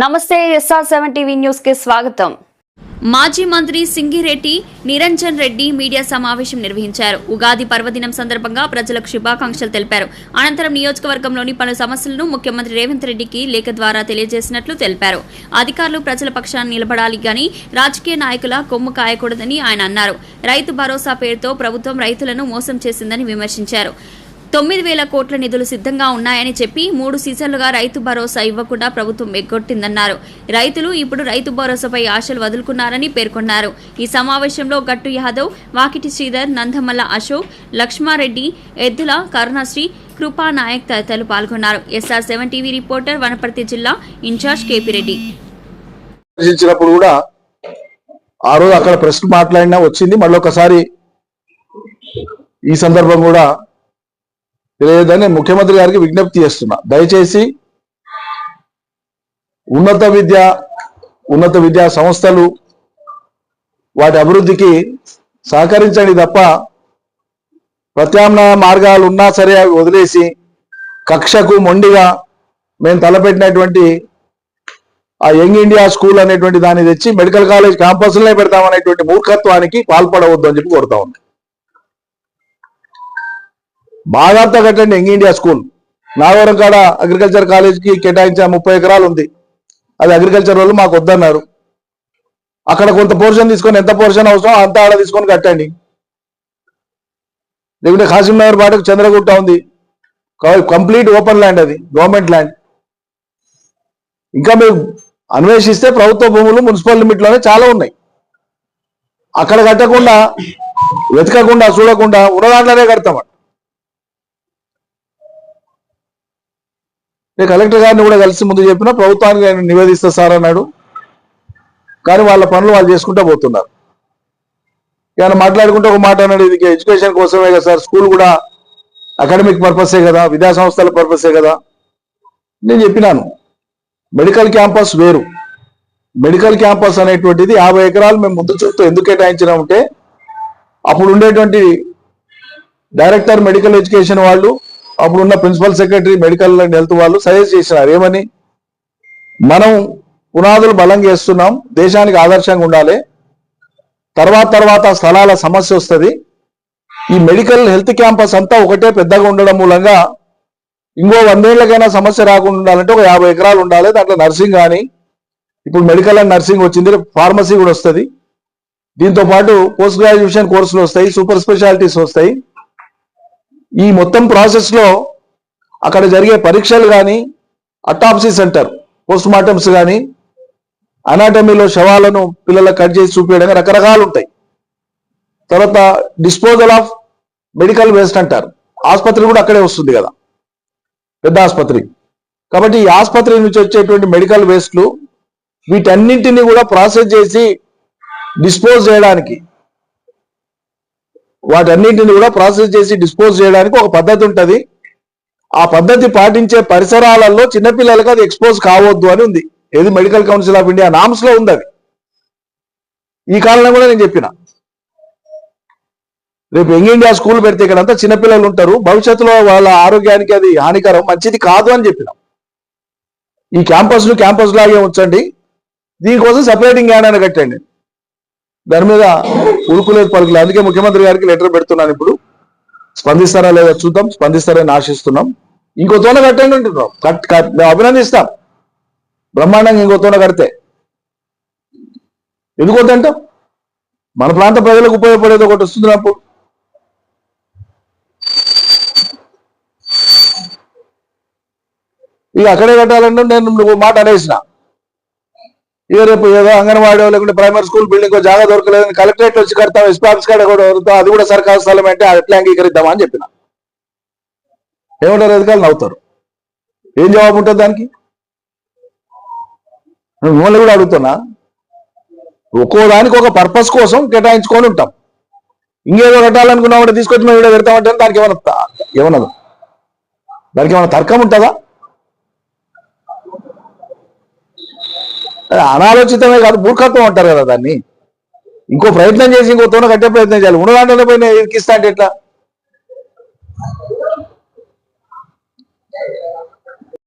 నమస్తే SR7 TV news కి స్వాగతం. మాజీ మంత్రి సింగిరెడ్డి నిరంజన్ రెడ్డి మీడియా సమావేశం నిర్వహించారు. ఉగాది పర్వదినం సందర్భంగా ప్రజలకు శుభాకాంక్షలు తెలిపారు. అనంతరం నియోజకవర్గంలోని పలు సమస్యలను ముఖ్యమంత్రి రేవంత్ రెడ్డికి లేఖ ద్వారా తెలియజేసినట్లు తెలిపారు. అధికారులు ప్రజల పక్షాన నిలబడాలి గాని రాజకీయ నాయకుల కొమ్ము కాయకూడదని ఆయన అన్నారు. రైతు భరోసా పేరుతో ప్రభుత్వం రైతులను మోసం చేసిందని విమర్శించారు. 9,000 కోట్ల నిధులు సిద్ధంగా ఉన్నాయని చెప్పి 3 సీజన్లుగా రైతు భరోసా ఇవ్వకుండా ప్రభుత్వం ఎగ్గొట్టిందన్నారు. రైతులు ఇప్పుడు రైతు భరోసాపై ఆశలు వదులుకున్నారని పేర్కొన్నారు. ఈ సమావేశంలో గట్టు యాదవ్, వాకిటి శ్రీధర్, నందమల్ల అశోక్, లక్ష్మారెడ్డి, ఎద్దుల కరుణశ్రీ, కృపానాయక్ తదితరులు పాల్గొన్నారు. SR7 టీవీ రిపోర్టర్ వనపర్తి జిల్లా ఇన్ఛార్జ్ KP రెడ్డి. ఆ రోజు అక్కడ ప్రెస్ మాట్లాడినా వచ్చింది. మళ్ళీ ఒకసారి ఈ సందర్భం కూడా తెలియదని ముఖ్యమంత్రి గారికి విజ్ఞప్తి చేస్తున్నా. దయచేసి ఉన్నత విద్యా సంస్థలు వాటి అభివృద్ధికి సహకరించండి తప్ప ప్రత్యామ్నాయ మార్గాలు ఉన్నా సరే అవి వదిలేసి కక్షకు మొండిగా మేము తలపెట్టినటువంటి ఆ యంగ్ ఇండియా స్కూల్ అనేటువంటి దాన్ని తెచ్చి మెడికల్ కాలేజ్ క్యాంపస్లనే పెడతామనేటువంటి మూర్ఖత్వానికి పాల్పడవద్దు అని చెప్పి కోరుతా ఉంది. బాగా కట్టండి యంగ్ ఇండియా స్కూల్. నాగవరం కాడ అగ్రికల్చర్ కాలేజ్కి కేటాయించిన 30 ఎకరాలు ఉంది. అది అగ్రికల్చర్ వాళ్ళు మాకు వద్దన్నారు. అక్కడ కొంత పోర్షన్ తీసుకొని ఎంత పోర్షన్ అవసరం అంత ఆడ తీసుకొని కట్టండి. లేకుంటే ఖాసిం నగర్ పాటకు చంద్రగుట్ట ఉంది, కంప్లీట్ ఓపెన్ ల్యాండ్, అది గవర్నమెంట్ ల్యాండ్. ఇంకా మీరు అన్వేషిస్తే ప్రభుత్వ భూములు మున్సిపల్ లిమిట్లోనే చాలా ఉన్నాయి. అక్కడ కట్టకుండా వెతకకుండా చూడకుండా ఉన్న దాంట్లోనే కడతామంట. కలెక్టర్ గారిని కూడా కలిసి ముందు చెప్పిన ప్రభుత్వానికి ఆయన నివేదిస్తా సార్ అన్నాడు. కానీ వాళ్ళ పనులు వాళ్ళు చేసుకుంటూ పోతున్నారు. ఆయన మాట్లాడుకుంటూ ఒక మాట అన్నాడు, ఇది ఎడ్యుకేషన్ కోసమే కదా సార్, స్కూల్ కూడా అకాడమిక్ పర్పసే కదా, విద్యా సంస్థల పర్పసే కదా. నేను చెప్పినాను మెడికల్ క్యాంపస్ వేరు. మెడికల్ క్యాంపస్ అనేటువంటిది 50 ఎకరాలు మేము ముందు చూస్తూ ఎందుకు కేటాయించినామంటే అప్పుడు ఉండేటువంటి డైరెక్టర్ మెడికల్ ఎడ్యుకేషన్ వాళ్ళు, అప్పుడున్న principal secretary medical and health వాళ్ళు సజెస్ట్ చేసినారు. ఏమని? మనం పునాదులు బలం చేస్తున్నాం, దేశానికి ఆదర్శంగా ఉండాలి, తర్వాత స్థలాల సమస్య వస్తుంది. ఈ మెడికల్ హెల్త్ క్యాంపస్ అంతా ఒకటే పెద్దగా ఉండడం మూలంగా ఇంకో 100 ఏళ్లకైనా సమస్య రాకుండా ఉండాలంటే ఒక 50 ఎకరాలు ఉండాలి. దాంట్లో నర్సింగ్ కానీ, ఇప్పుడు మెడికల్ అండ్ నర్సింగ్ వచ్చింది, ఫార్మసీ కూడా వస్తుంది. దీంతో పాటు పోస్ట్ గ్రాడ్యుయేషన్ కోర్సులు వస్తాయి, సూపర్ స్పెషాలిటీస్ వస్తాయి. ఈ మొత్తం ప్రాసెస్ లో అక్కడ జరిగే పరీక్షలు కానీ, అటాప్సీ సెంటర్ పోస్ట్ మార్టమ్స్ కానీ, అనాటమీలో శవాలను పిల్లలకు కట్ చేసి చూపించడం రకరకాలు ఉంటాయి. తర్వాత డిస్పోజల్ ఆఫ్ మెడికల్ వేస్ట్ అంటారు. ఆసుపత్రి కూడా అక్కడే వస్తుంది కదా, పెద్ద ఆసుపత్రి. కాబట్టి ఈ ఆసుపత్రి నుంచి వచ్చేటువంటి మెడికల్ వేస్ట్లు వీటన్నింటినీ కూడా ప్రాసెస్ చేసి డిస్పోజ్ చేయడానికి, వాటన్నింటిని కూడా ప్రాసెస్ చేసి డిస్పోజ్ చేయడానికి ఒక పద్ధతి ఉంటుంది. ఆ పద్ధతి పాటించే పరిసరాలలో చిన్నపిల్లలకు అది ఎక్స్పోజ్ కావద్దు అని ఉంది. ఏది medical council of India norms లో ఉంది అది. ఈ కాలంలో కూడా నేను చెప్పిన, రేపు యంగ్ ఇండియా స్కూల్ పెడితే ఇక్కడంతా చిన్నపిల్లలు ఉంటారు, భవిష్యత్తులో వాళ్ళ ఆరోగ్యానికి అది హానికరం, మంచిది కాదు అని చెప్పిన. ఈ క్యాంపస్ లాగే ఉంచండి, దీనికోసం సపరేటింగ్ యాడ్ అని కట్టండి. దాని మీద ఉరుకులేదు పలుకులేదు. అందుకే ముఖ్యమంత్రి గారికి లెటర్ పెడుతున్నాను. ఇప్పుడు స్పందిస్తారా లేదా చూద్దాం, స్పందిస్తారని ఆశిస్తున్నాం. ఇంకో తోన కట్టండి అంటున్నాం, మేము అభినందిస్తాం బ్రహ్మాండంగా. ఇంకో తోన కడితే ఎందుకొద్దంటాం? మన ప్రాంత ప్రజలకు ఉపయోగపడేది ఒకటి వస్తుంది. అప్పుడు ఇక అక్కడే కట్టాలంటే నేను మాట అనేసిన, ఇక రేపు ఏదో అంగన్వాడీ లేకుంటే ప్రైమరీ స్కూల్ బిల్డింగ్ జాగా దొరకలేదని కలెక్టరేట్ వచ్చి కడతాం, ఎస్పాబ్స్ కాడ కూడా దొరుకుతాం, అది కూడా సర్కారు స్థలం అంటే ఎట్లా అంగీకరిద్దామా అని చెప్పిన. ఏమంటారు? అధికారులు నవ్వుతారు. ఏం జవాబు ఉంటుంది దానికి? మిమ్మల్ని కూడా అడుగుతున్నా. ఒక్కో దానికి ఒక పర్పస్ కోసం కేటాయించుకొని ఉంటాం. ఇంకేదో కట్టాలనుకున్నా కూడా తీసుకొచ్చి మేము ఇక్కడ పెడతామంటే దానికి ఏమన్నా తర్కం ఉంటుందా? అనాలోచితమే కాదు, మూర్ఖత్వం అంటారు కదా దాన్ని. ఇంకో ప్రయత్నం చేసి ఇంకో తోన కట్టే ప్రయత్నం చేయాలి. ఉన్నదాంట్లోనే పోయిన ఇరికిస్తా అంటే ఎట్లా?